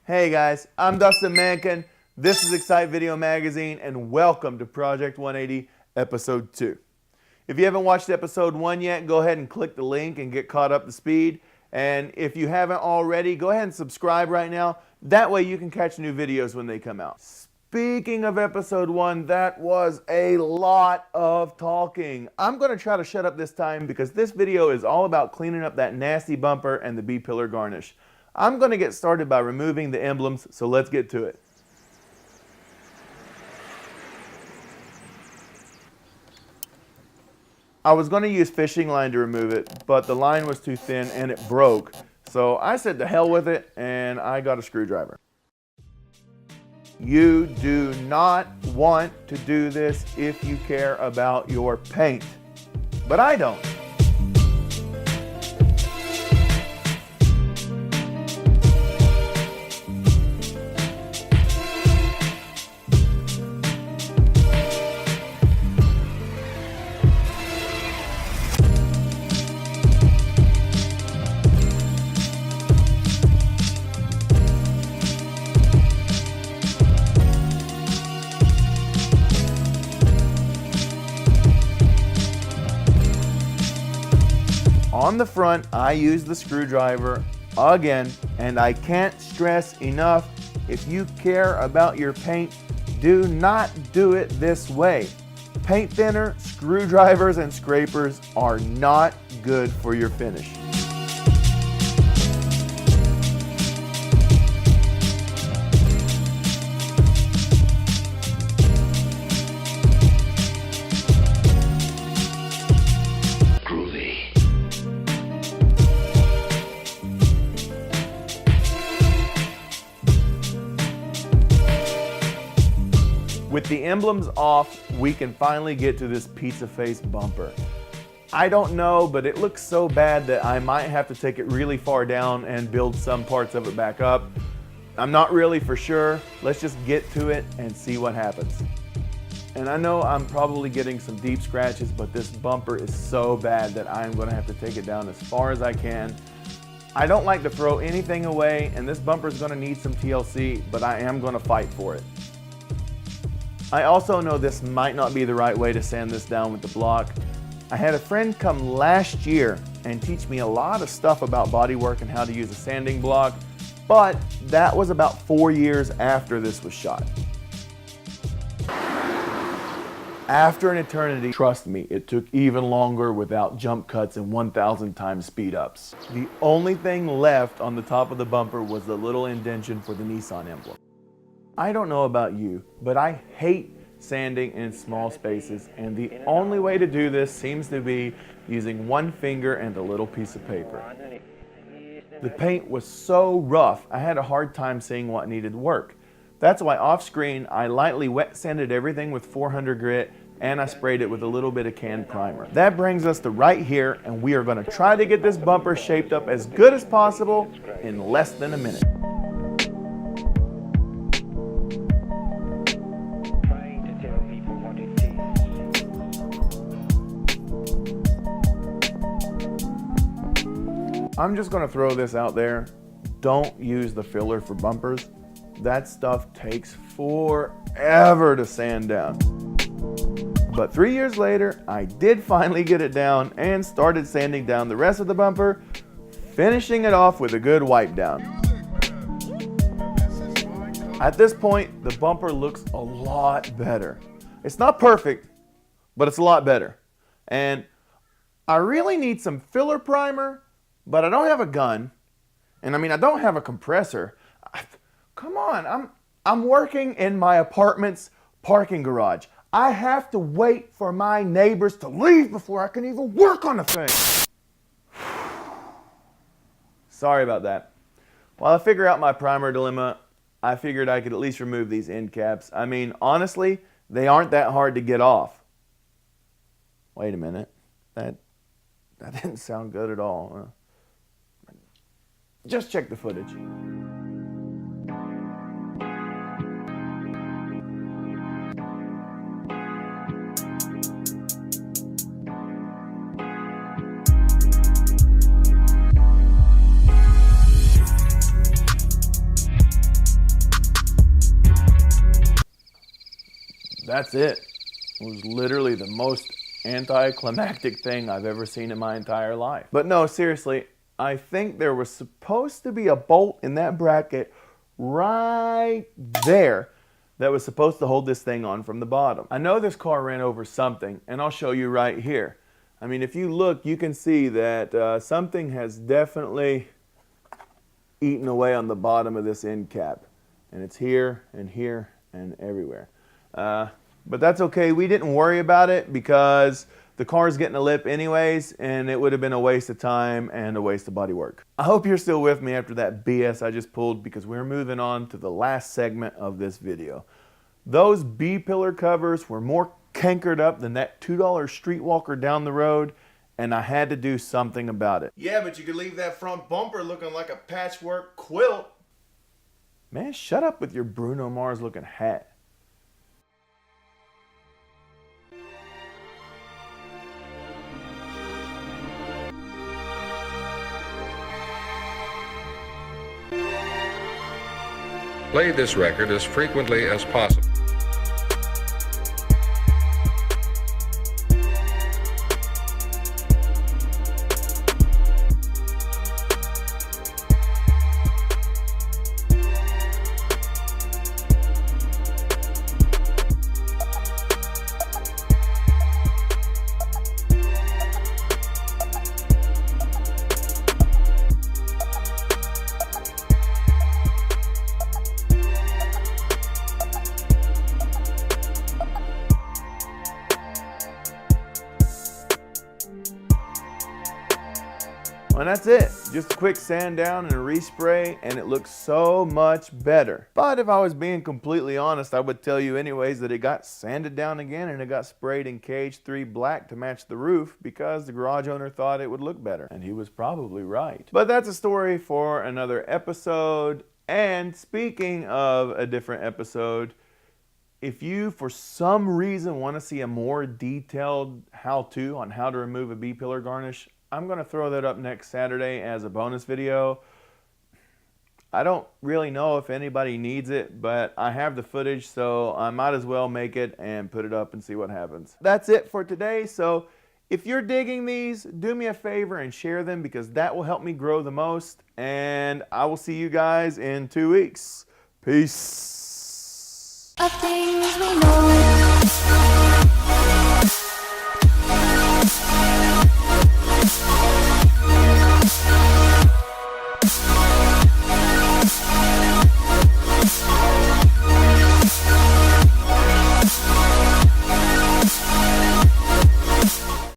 Hey guys, I'm Dustin Mankin. This is Excite Video Magazine and welcome to Project 180 Episode 2. If you haven't watched Episode 1 yet, go ahead and click the link and get caught up to speed. And if you haven't already, go ahead and subscribe right now. That way you can catch new videos when they come out. Speaking of Episode 1, that was a lot of talking. I'm going to try to shut up this time because this video is all about cleaning up that nasty bumper and the B-pillar garnish. I'm going to get started by removing the emblems, so let's get to it. I was going to use fishing line to remove it, but the line was too thin and it broke. So I said to hell with it and I got a screwdriver. You do not want to do this if you care about your paint, but I don't. On the front, I use the screwdriver again, and I can't stress enough, if you care about your paint, do not do it this way. Paint thinner, screwdrivers, and scrapers are not good for your finish. With the emblems off, we can finally get to this pizza face bumper. I don't know, but it looks so bad that I might have to take it really far down and build some parts of it back up. I'm not really for sure. Let's just get to it and see what happens. And I know I'm probably getting some deep scratches, but this bumper is so bad that I'm going to have to take it down as far as I can. I don't like to throw anything away, and this bumper is going to need some TLC, but I am going to fight for it. I also know this might not be the right way to sand this down with the block. I had a friend come last year and teach me a lot of stuff about bodywork and how to use a sanding block, but that was about 4 years after this was shot. After an eternity, trust me, it took even longer without jump cuts and 1,000 times speed ups. The only thing left on the top of the bumper was the little indentation for the Nissan emblem. I don't know about you, but I hate sanding in small spaces, and the only way to do this seems to be using one finger and a little piece of paper. The paint was so rough, I had a hard time seeing what needed work. That's why off screen, I lightly wet sanded everything with 400 grit and I sprayed it with a little bit of canned primer. That brings us to right here, and we are going to try to get this bumper shaped up as good as possible in less than a minute. I'm just going to throw this out there. Don't use the filler for bumpers. That stuff takes forever to sand down. But 3 years later, I did finally get it down and started sanding down the rest of the bumper, finishing it off with a good wipe down. At this point, the bumper looks a lot better. It's not perfect, but it's a lot better. And I really need some filler primer, but I don't have a gun, and I don't have a compressor. Come on, I'm working in my apartment's parking garage. I have to wait for my neighbors to leave before I can even work on the thing. Sorry about that. While I figure out my primer dilemma, I figured I could at least remove these end caps. Honestly, they aren't that hard to get off. Wait a minute, that didn't sound good at all. Just check the footage. That's it. It was literally the most anticlimactic thing I've ever seen in my entire life. But no, seriously, I think there was supposed to be a bolt in that bracket right there that was supposed to hold this thing on from the bottom. I know this car ran over something, and I'll show you right here. I mean, if you look, you can see that something has definitely eaten away on the bottom of this end cap. And it's here and here and everywhere. But that's okay. We didn't worry about it because the car's getting a lip anyways, and it would have been a waste of time and a waste of body work. I hope you're still with me after that BS I just pulled, because we're moving on to the last segment of this video. Those B-pillar covers were more cankered up than that $2 streetwalker down the road, and I had to do something about it. Yeah, but you could leave that front bumper looking like a patchwork quilt. Man, shut up with your Bruno Mars looking hat. Play this record as frequently as possible. And that's it. Just a quick sand down and a respray, and it looks so much better. But if I was being completely honest, I would tell you anyways that it got sanded down again and it got sprayed in Cage 3 black to match the roof because the garage owner thought it would look better. And he was probably right. But that's a story for another episode. And speaking of a different episode, if you for some reason want to see a more detailed how-to on how to remove a B-pillar garnish, I'm going to throw that up next Saturday as a bonus video. I don't really know if anybody needs it, but I have the footage, so I might as well make it and put it up and see what happens. That's it for today. So if you're digging these, do me a favor and share them, because that will help me grow the most. And I will see you guys in 2 weeks. Peace. Of things we know.